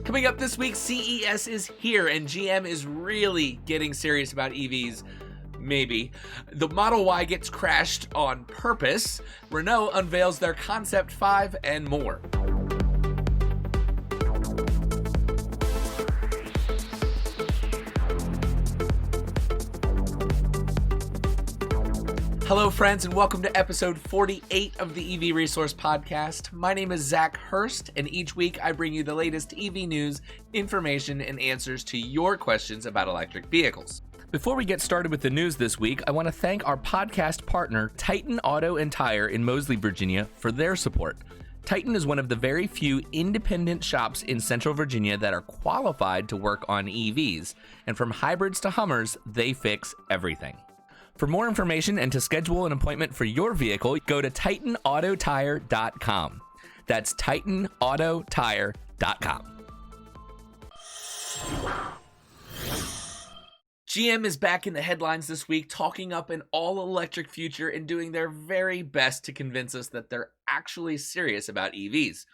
Coming up this week, CES is here and GM is really getting serious about EVs. Maybe. The Model Y gets crashed on purpose. Renault unveils their Concept 5 and more. Hello, friends, and welcome to episode 48 of the EV Resource Podcast. My name is Zach Hurst, and each week I bring you the latest EV news, information, and answers to your questions about electric vehicles. Before we get started with the news this week, I want to thank our podcast partner, Titan Auto and Tire in Moseley, Virginia, for their support. Titan is one of the very few independent shops in Central Virginia that are qualified to work on EVs, and from hybrids to Hummers, they fix everything. For more information and to schedule an appointment for your vehicle, go to TitanAutoTire.com. That's TitanAutoTire.com. GM is back in the headlines this week, talking up an all-electric future and doing their very best to convince us that they're actually serious about EVs.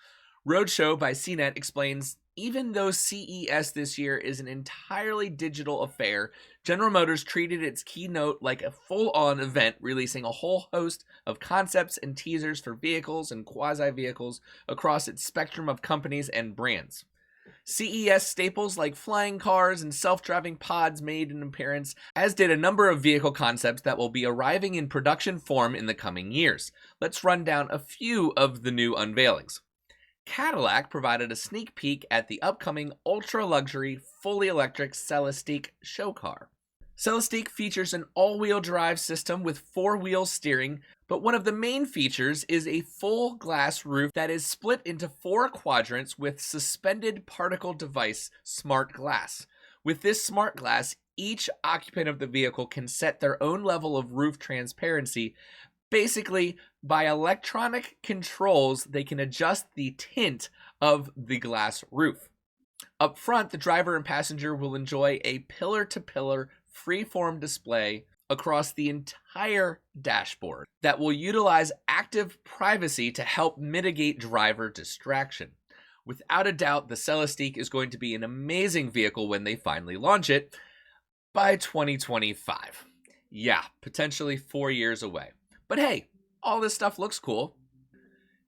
Roadshow by CNET explains, even though CES this year is an entirely digital affair, General Motors treated its keynote like a full-on event, releasing a whole host of concepts and teasers for vehicles and quasi-vehicles across its spectrum of companies and brands. CES staples like flying cars and self-driving pods made an appearance, as did a number of vehicle concepts that will be arriving in production form in the coming years. Let's run down a few of the new unveilings. Cadillac provided a sneak peek at the upcoming ultra-luxury, fully electric Celestiq show car. Celestiq features an all-wheel drive system with four-wheel steering, but one of the main features is a full glass roof that is split into four quadrants with suspended particle device smart glass. With this smart glass, each occupant of the vehicle can set their own level of roof transparency. Basically, by electronic controls, they can adjust the tint of the glass roof. Up front, the driver and passenger will enjoy a pillar-to-pillar freeform display across the entire dashboard that will utilize active privacy to help mitigate driver distraction. Without a doubt, the Celestiq is going to be an amazing vehicle when they finally launch it by 2025. Yeah, potentially 4 years away. But hey, all this stuff looks cool.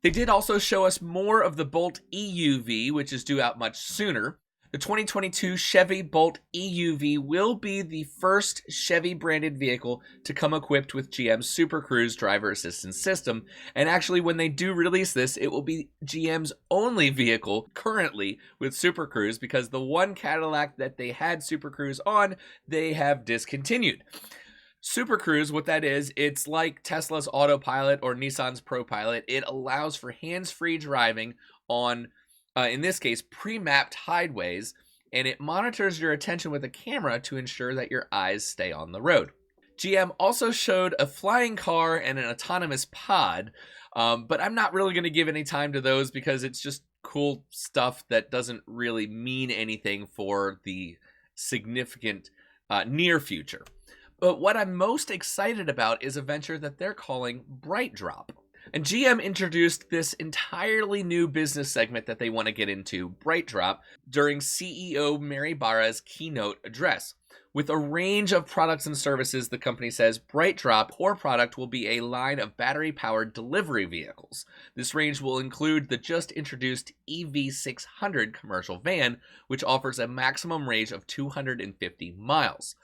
They did also show us more of the Bolt EUV, which is due out much sooner. The 2022 Chevy Bolt EUV will be the first Chevy-branded vehicle to come equipped with GM's Super Cruise driver assistance system. And actually, when they do release this, it will be GM's only vehicle currently with Super Cruise, because the one Cadillac that they had Super Cruise on, they have discontinued. Super Cruise, what that is, it's like Tesla's Autopilot or Nissan's ProPilot. It allows for hands-free driving on, in this case, pre-mapped highways, and it monitors your attention with a camera to ensure that your eyes stay on the road. GM also showed a flying car and an autonomous pod, but I'm not really going to give any time to those because it's just cool stuff that doesn't really mean anything for the significant near future. But what I'm most excited about is a venture that they're calling BrightDrop. And GM introduced this entirely new business segment that they want to get into, BrightDrop, during CEO Mary Barra's keynote address. With a range of products and services, the company says BrightDrop core product will be a line of battery-powered delivery vehicles. This range will include the just introduced EV600 commercial van, which offers a maximum range of 250 miles.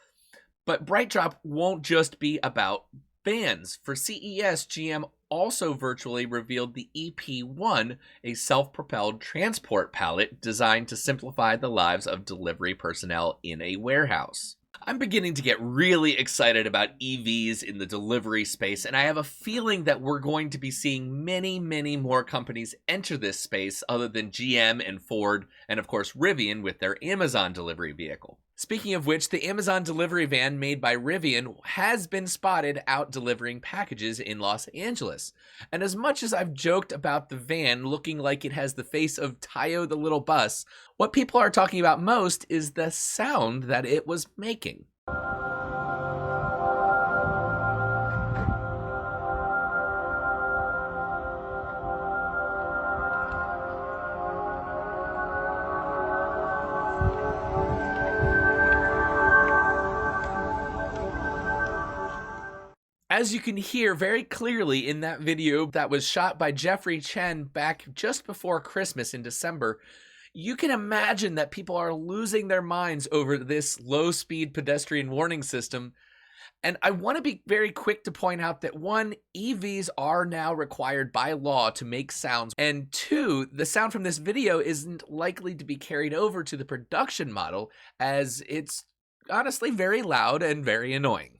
But BrightDrop won't just be about vans. For CES, GM also virtually revealed the EP1, a self-propelled transport pallet designed to simplify the lives of delivery personnel in a warehouse. I'm beginning to get really excited about EVs in the delivery space, and I have a feeling that we're going to be seeing many more companies enter this space other than GM and Ford, and of course Rivian with their Amazon delivery vehicle. Speaking of which, the Amazon delivery van made by Rivian has been spotted out delivering packages in Los Angeles. And as much as I've joked about the van looking like it has the face of Tayo the little bus, what people are talking about most is the sound that it was making. As you can hear very clearly in that video that was shot by Jeffrey Chen back just before Christmas in December, you can imagine that people are losing their minds over this low-speed pedestrian warning system. And I want to be very quick to point out that one, EVs are now required by law to make sounds, and two, the sound from this video isn't likely to be carried over to the production model, as it's honestly very loud and very annoying.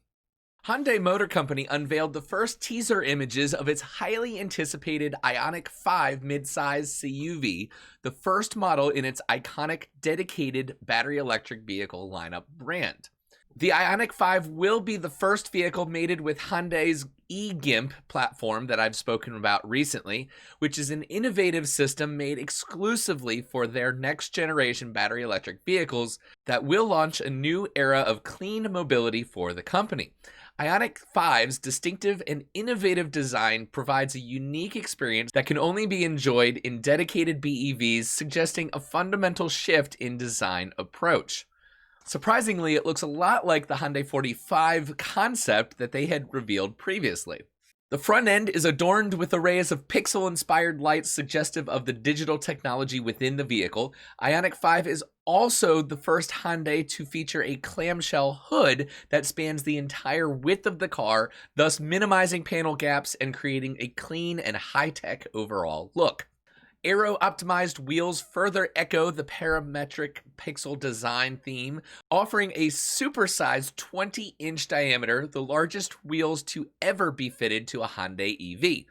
Hyundai Motor Company unveiled the first teaser images of its highly anticipated Ioniq 5 midsize CUV, the first model in its iconic dedicated battery electric vehicle lineup brand. The Ioniq 5 will be the first vehicle mated with Hyundai's eGimp platform that I've spoken about recently, which is an innovative system made exclusively for their next generation battery electric vehicles that will launch a new era of clean mobility for the company. Ioniq 5's distinctive and innovative design provides a unique experience that can only be enjoyed in dedicated BEVs, suggesting a fundamental shift in design approach. Surprisingly, it looks a lot like the Hyundai 45 concept that they had revealed previously. The front end is adorned with arrays of pixel-inspired lights suggestive of the digital technology within the vehicle. Ioniq 5 is also the first Hyundai to feature a clamshell hood that spans the entire width of the car, thus minimizing panel gaps and creating a clean and high-tech overall look. Aero-optimized wheels further echo the parametric pixel design theme, offering a supersized 20-inch diameter, the largest wheels to ever be fitted to a Hyundai EV.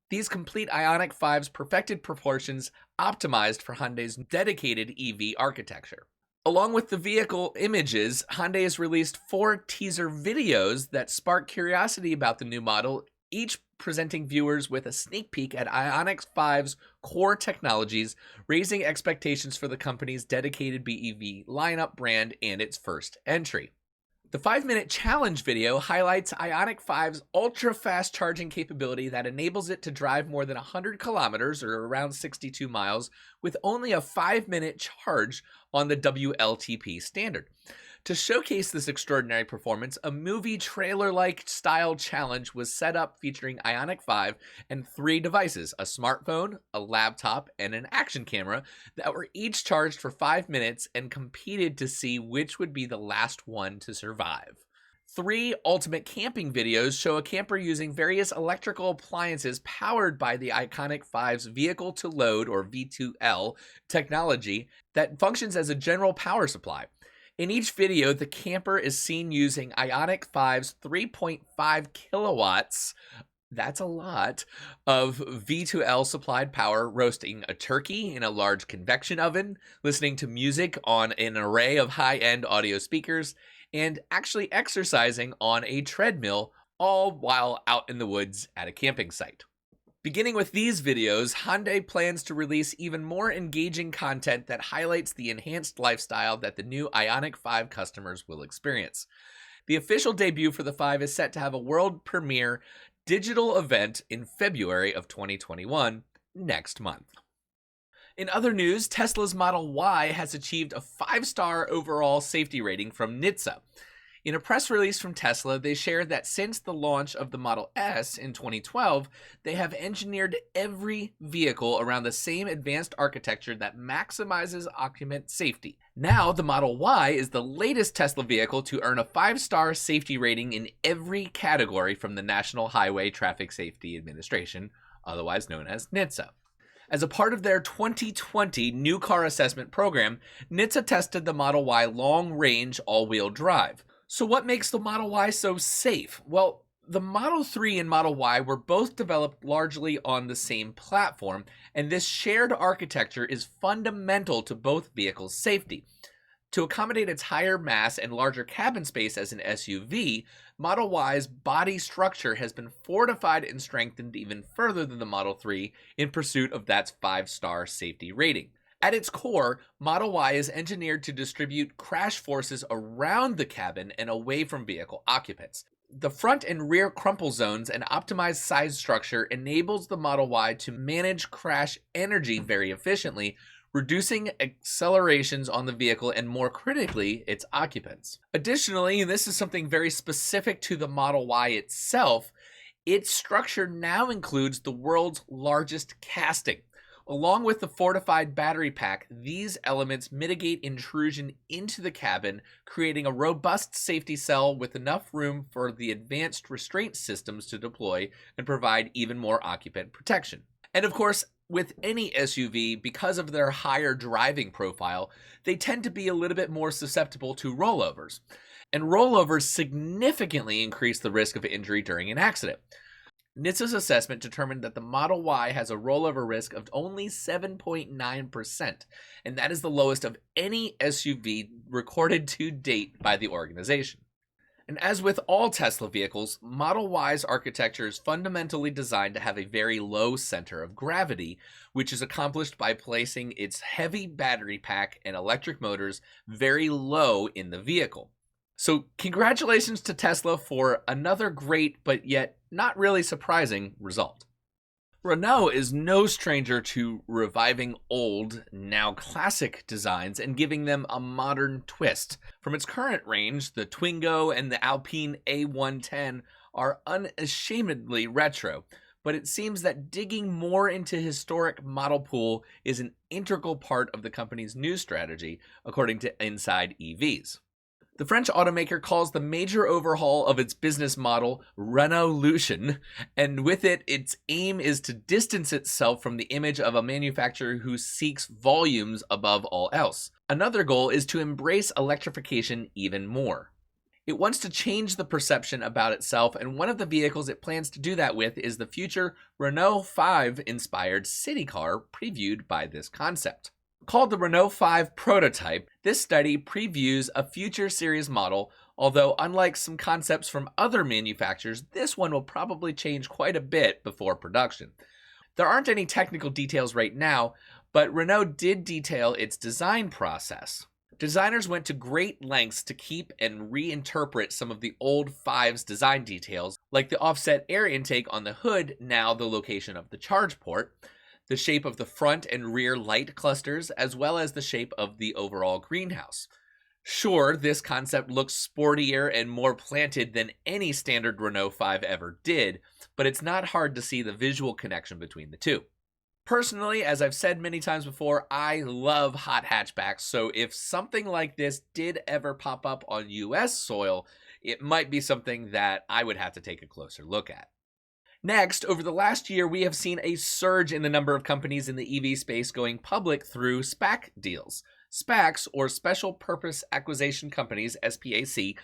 These complete Ioniq 5's perfected proportions optimized for Hyundai's dedicated EV architecture. Along with the vehicle images, Hyundai has released 4 teaser videos that spark curiosity about the new model, each presenting viewers with a sneak peek at Ioniq 5's core technologies, raising expectations for the company's dedicated BEV lineup brand and its first entry. The 5-minute challenge video highlights Ioniq 5's ultra-fast charging capability that enables it to drive more than 100 kilometers, or around 62 miles, with only a 5-minute charge on the WLTP standard. To showcase this extraordinary performance, a movie trailer-like style challenge was set up featuring Ioniq 5 and 3 devices, a smartphone, a laptop, and an action camera that were each charged for 5 minutes and competed to see which would be the last one to survive. 3 ultimate camping videos show a camper using various electrical appliances powered by the Ioniq 5's vehicle-to-load, or V2L, technology that functions as a general power supply. In each video, the camper is seen using Ioniq 5's 3.5 kilowatts, that's a lot, of V2L supplied power, roasting a turkey in a large convection oven, listening to music on an array of high-end audio speakers, and actually exercising on a treadmill, all while out in the woods at a camping site. Beginning with these videos, Hyundai plans to release even more engaging content that highlights the enhanced lifestyle that the new Ioniq 5 customers will experience. The official debut for the 5 is set to have a world premiere digital event in February of 2021, next month. In other news, Tesla's Model Y has achieved a 5-star overall safety rating from NHTSA. In a press release from Tesla, they shared that since the launch of the Model S in 2012, they have engineered every vehicle around the same advanced architecture that maximizes occupant safety. Now, the Model Y is the latest Tesla vehicle to earn a 5-star safety rating in every category from the National Highway Traffic Safety Administration, otherwise known as NHTSA. As a part of their 2020 New Car Assessment Program, NHTSA tested the Model Y long-range all-wheel drive. So what makes the Model Y so safe? Well, the Model 3 and Model Y were both developed largely on the same platform, and this shared architecture is fundamental to both vehicles' safety. To accommodate its higher mass and larger cabin space as an SUV, Model Y's body structure has been fortified and strengthened even further than the Model 3 in pursuit of that 5-star safety rating. At its core, Model Y is engineered to distribute crash forces around the cabin and away from vehicle occupants. The front and rear crumple zones and optimized size structure enables the Model Y to manage crash energy very efficiently, reducing accelerations on the vehicle and, more critically, its occupants. Additionally, and this is something very specific to the Model Y itself, its structure now includes the world's largest casting. Along with the fortified battery pack, these elements mitigate intrusion into the cabin, creating a robust safety cell with enough room for the advanced restraint systems to deploy and provide even more occupant protection. And of course, with any SUV, because of their higher driving profile, they tend to be a little bit more susceptible to rollovers. And rollovers significantly increase the risk of injury during an accident. NHTSA's assessment determined that the Model Y has a rollover risk of only 7.9%, and that is the lowest of any SUV recorded to date by the organization. And as with all Tesla vehicles, Model Y's architecture is fundamentally designed to have a very low center of gravity, which is accomplished by placing its heavy battery pack and electric motors very low in the vehicle. So congratulations to Tesla for another great but yet not really surprising result. Renault is no stranger to reviving old, now classic designs and giving them a modern twist. From its current range, the Twingo and the Alpine A110 are unashamedly retro, but it seems that digging more into historic model pool is an integral part of the company's new strategy, according to Inside EVs. The French automaker calls the major overhaul of its business model Renaulution, and with it, its aim is to distance itself from the image of a manufacturer who seeks volumes above all else. Another goal is to embrace electrification even more. It wants to change the perception about itself, and one of the vehicles it plans to do that with is the future Renault 5-inspired city car previewed by this concept. Called the Renault 5 prototype, this study previews a future series model, although unlike some concepts from other manufacturers, this one will probably change quite a bit before production. There aren't any technical details right now, but Renault did detail its design process. Designers went to great lengths to keep and reinterpret some of the old 5's design details, like the offset air intake on the hood, now the location of the charge port, the shape of the front and rear light clusters, as well as the shape of the overall greenhouse. Sure, this concept looks sportier and more planted than any standard Renault 5 ever did, but it's not hard to see the visual connection between the two. Personally, as I've said many times before, I love hot hatchbacks, so if something like this did ever pop up on US soil, it might be something that I would have to take a closer look at. Next, over the last year, we have seen a surge in the number of companies in the EV space going public through SPAC deals. SPACs, or Special Purpose Acquisition Companies, SPAC,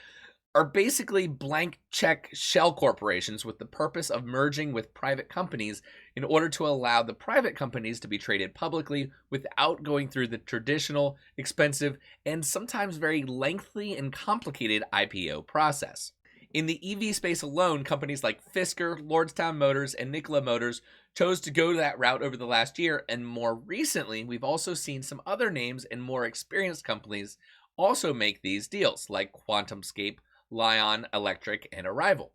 are basically blank check shell corporations with the purpose of merging with private companies in order to allow the private companies to be traded publicly without going through the traditional, expensive, and sometimes very lengthy and complicated IPO process. In the EV space alone, companies like Fisker, Lordstown Motors, and Nikola Motors chose to go that route over the last year, and more recently, we've also seen some other names and more experienced companies also make these deals, like QuantumScape, Lion Electric, and Arrival.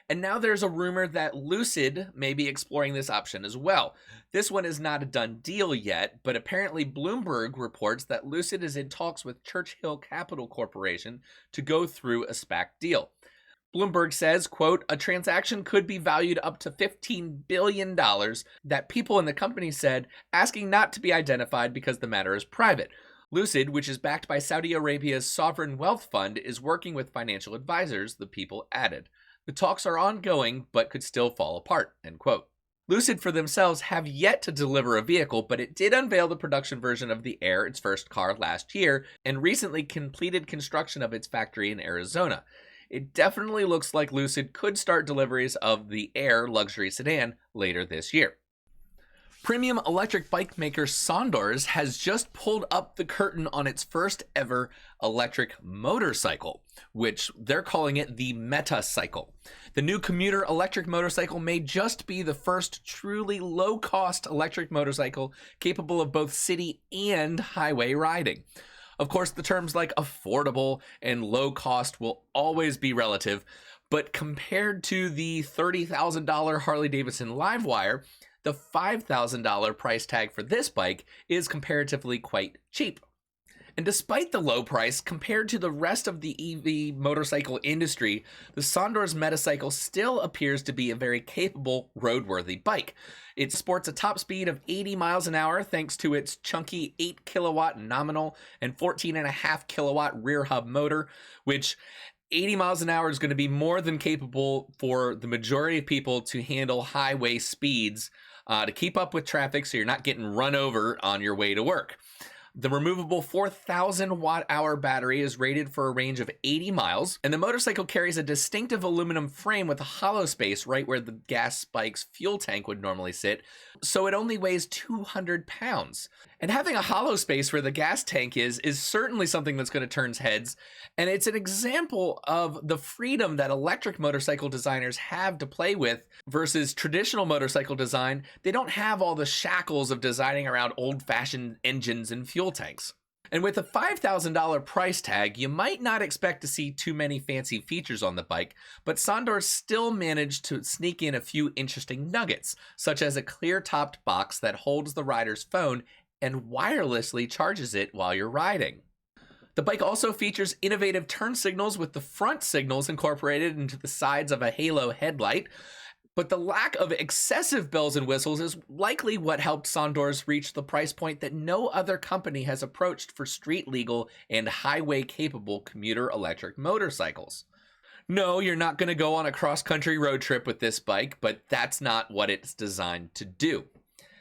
And now there's a rumor that Lucid may be exploring this option as well. This one is not a done deal yet, but apparently Bloomberg reports that Lucid is in talks with Churchill Capital Corporation to go through a SPAC deal. Bloomberg says, quote, a transaction could be valued up to $15 billion that people in the company said, asking not to be identified because the matter is private. Lucid, which is backed by Saudi Arabia's sovereign wealth fund, is working with financial advisors, the people added. The talks are ongoing, but could still fall apart, end quote. Lucid for themselves have yet to deliver a vehicle, but it did unveil the production version of the Air, its first car, last year, and recently completed construction of its factory in Arizona. It definitely looks like Lucid could start deliveries of the Air luxury sedan later this year. Premium electric bike maker Sondors has just pulled up the curtain on its first ever electric motorcycle, which they're calling it the Metacycle. The new commuter electric motorcycle may just be the first truly low-cost electric motorcycle capable of both city and highway riding. Of course, the terms like affordable and low cost will always be relative, but compared to the $30,000 Harley-Davidson Livewire, The $5,000 price tag for this bike is comparatively quite cheap. And despite the low price, compared to the rest of the EV motorcycle industry, the Sondors Metacycle still appears to be a very capable, roadworthy bike. It sports a top speed of 80 miles an hour thanks to its chunky 8 kilowatt nominal and 14.5 kilowatt rear hub motor, which 80 miles an hour is going to be more than capable for the majority of people to handle highway speeds to keep up with traffic so you're not getting run over on your way to work. The removable 4,000 watt-hour battery is rated for a range of 80 miles, and the motorcycle carries a distinctive aluminum frame with a hollow space right where the gas bike's fuel tank would normally sit, so it only weighs 200 pounds. And having a hollow space where the gas tank is certainly something that's going to turn heads, and it's an example of the freedom that electric motorcycle designers have to play with versus traditional motorcycle design. They don't have all the shackles of designing around old-fashioned engines and fuel tanks. And with a $5,000 price tag, you might not expect to see too many fancy features on the bike, but Sondors still managed to sneak in a few interesting nuggets, such as a clear-topped box that holds the rider's phone and wirelessly charges it while you're riding. The bike also features innovative turn signals with the front signals incorporated into the sides of a halo headlight, but the lack of excessive bells and whistles is likely what helped Sondors reach the price point that no other company has approached for street-legal and highway-capable commuter electric motorcycles. No, you're not going to go on a cross-country road trip with this bike, but that's not what it's designed to do.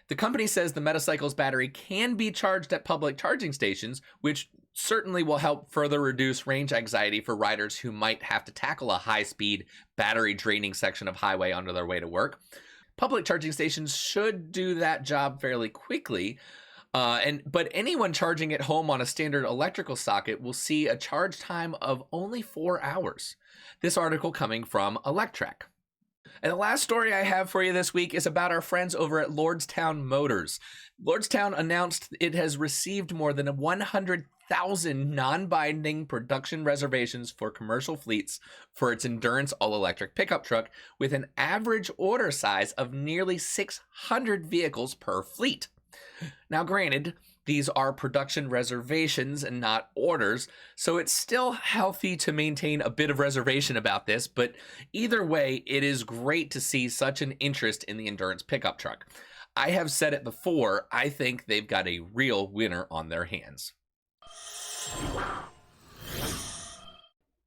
The company says the Metacycle's battery can be charged at public charging stations, which certainly will help further reduce range anxiety for riders who might have to tackle a high-speed, battery-draining section of highway on their way to work. Public charging stations should do that job fairly quickly, but anyone charging at home on a standard electrical socket will see a charge time of only 4 hours. This article coming from Electrek. And the last story I have for you this week is about our friends over at Lordstown Motors. Lordstown announced it has received more than 100,000 non-binding production reservations for commercial fleets for its endurance all-electric pickup truck with an average order size of nearly 600 vehicles per fleet. Now, granted, these are production reservations and not orders, so it's still healthy to maintain a bit of reservation about this, but either way, it is great to see such an interest in the endurance pickup truck. I have said it before, I think they've got a real winner on their hands.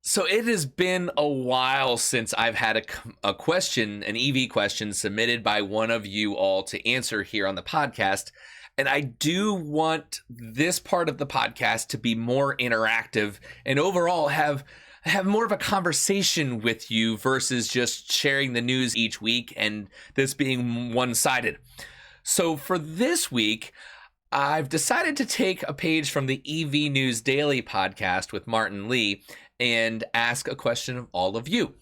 So it has been a while since I've had a question, an EV question submitted by one of you all to answer here on the podcast. And I do want this part of the podcast to be more interactive and overall have more of a conversation with you versus just sharing the news each week and this being one-sided. So for this week, I've decided to take a page from the EV News Daily podcast with Martin Lee and ask a question of all of you.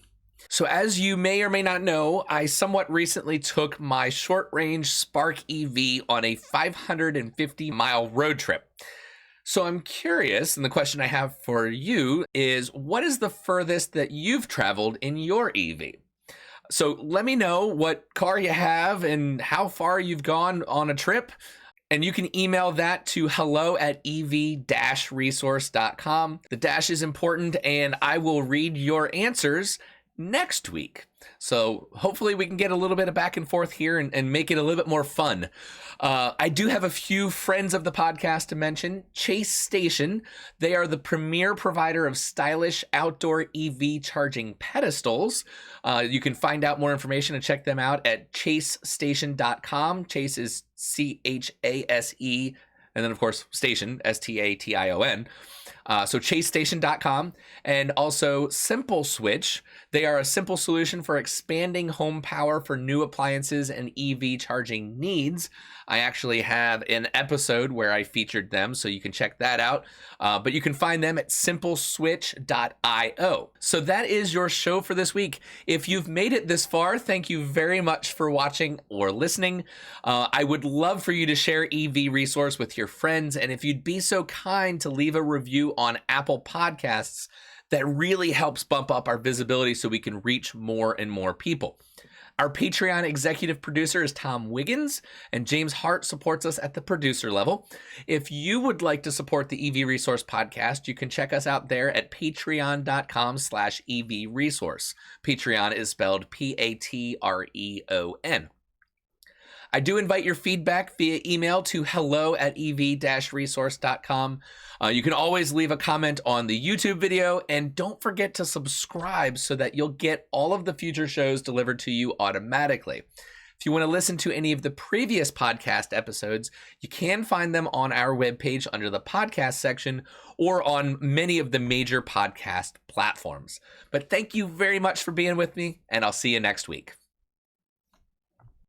So as you may or may not know, I somewhat recently took my short-range Spark EV on a 550-mile road trip. So I'm curious, and the question I have for you is, what is the furthest that you've traveled in your EV? So let me know what car you have and how far you've gone on a trip. And you can email that to hello@ev-resource.com. The dash is important, and I will read your answers next week. So hopefully we can get a little bit of back and forth here and make it a little bit more fun. I do have a few friends of the podcast to mention. Chase Station. They are the premier provider of stylish outdoor EV charging pedestals. You can find out more information and check them out at chasestation.com. Chase is CHASE, and then of course station, STATION. So chasestation.com, and also Simple Switch. They are a simple solution for expanding home power for new appliances and EV charging needs. I actually have an episode where I featured them, so you can check that out. But you can find them at simpleswitch.io. So that is your show for this week. If you've made it this far, thank you very much for watching or listening. I would love for you to share EV Resource with your friends, and if you'd be so kind to leave a review on Apple Podcasts, that really helps bump up our visibility so we can reach more and more people. Our Patreon executive producer is Tom Wiggins, and James Hart supports us at the producer level. If you would like to support the EV Resource podcast, you can check us out there at patreon.com/EV Resource. Patreon is spelled Patreon. I do invite your feedback via email to hello@ev-resource.com. You can always leave a comment on the YouTube video, and don't forget to subscribe so that you'll get all of the future shows delivered to you automatically. If you want to listen to any of the previous podcast episodes, you can find them on our webpage under the podcast section or on many of the major podcast platforms. But thank you very much for being with me, and I'll see you next week.